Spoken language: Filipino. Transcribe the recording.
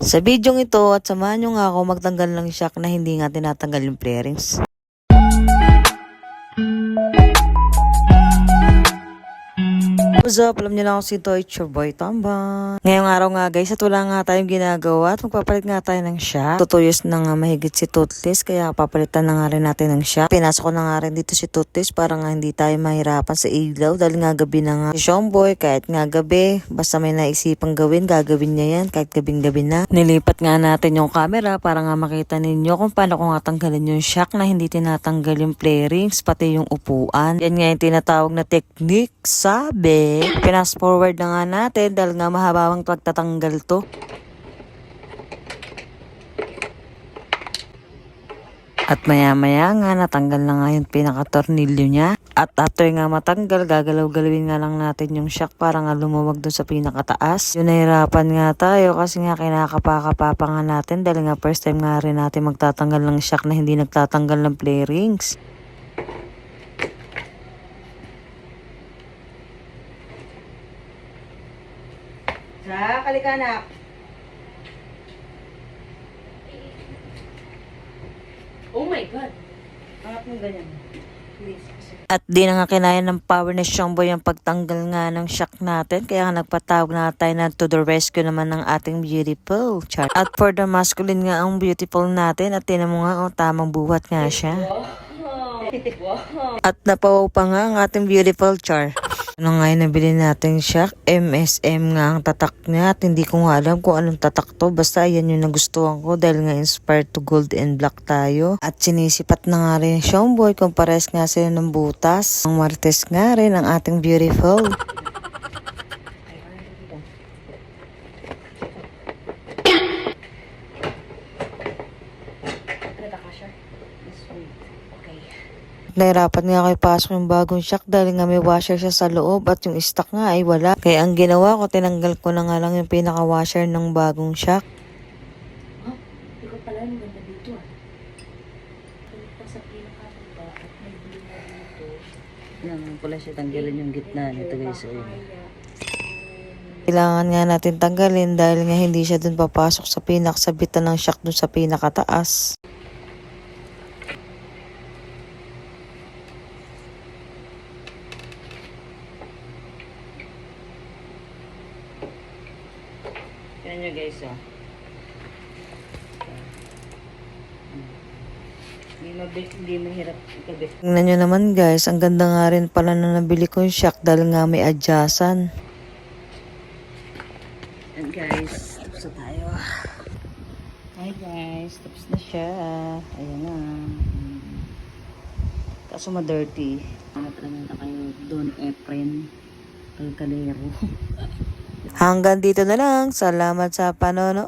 Sa bidyong ito at samahan nyo nga ako magtanggal ng shock na hindi nga tinatanggal yung flarings. What's up? Alam niyo lang ako si Toy, it's your boy Tamba. Ngayong araw nga guys, at wala nga tayong ginagawa at magpapalit nga tayo ng shock. 2 years na nga mahigit si Toothless, kaya papalitan na nga rin natin ng shock. Pinasok ko na nga rin dito si Toothless para nga hindi tayo mahirapan sa ilaw dahil nga gabi na nga si Shomboy, kahit nga gabi, basta may naisipang gawin, gagawin niya yan kahit gabing-gabi na. Nilipat nga natin yung camera para nga makita ninyo kung paano ko nga tanggalin yung shock na hindi tinatanggal yung flarings, pati yung upuan. Yan nga yung tinatawag na technique, sabi. Pinas forward na nga natin dahil nga mahabawang pagtatanggal to. At maya-maya nga natanggal na nga yung pinaka-tornilyo niya. At after nga matanggal, gagalaw-galawin nga lang natin yung shock para nga lumuwag dun sa pinakataas. Yun, nahirapan nga tayo kasi nga kinakapaka-papa nga natin dahil nga first time nga rin natin magtatanggal ng shock na hindi nagtatanggal ng flarings. Ha? Kalika anak. Oh my God. Angat mo ganyan. Please. At di na nga kinaya ng power ni Shomboy yung pagtanggal nga ng shock natin. Kaya nga nagpatawag na tayo na to the rescue naman ng ating beautiful chart. At for the masculine nga ang beautiful natin. At tinan mo nga, oh, tamang buhat nga siya. At napawaw pa nga ang ating beautiful char. Ano nga yung nabili natin shock? MSM nga ang tatak niya at hindi ko nga alam kung anong tatak to. Basta yan yung nagustuhan ko dahil nga inspired to gold and black tayo. At sinisipat na nga rin Shomboy kung pares nga sila ng butas. Ang martes nga rin ang ating beautiful. Nahirapan nga kayo pasok yung bagong shock dahil nga may washer siya sa loob at yung stock nga ay wala. Kaya ang ginawa ko, tinanggal ko na nga lang yung pinaka-washer ng bagong shock. Oh, hindi ko pala yung ganda dito ah. Ito sa pinakababa at may blue na dito. Yan pala siya, tanggalin yung gitna nito guys. Kailangan nga natin tanggalin dahil nga hindi siya dun papasok sa pinakasabitan ng shock dun sa pinakataas. Yan nyo guys oh. Hindi mahirap ikabit. Tingnan nyo naman guys, ang ganda nga rin pala na nabili ko yung shock dahil nga may adyasan. And guys, tapos na tayo. Hi guys, tapos na siya. Ayan na. Kaso ma-dirty. Hanap naman na kayo Don Efren Alcalero. Hanggang dito na lang. Salamat sa panonood.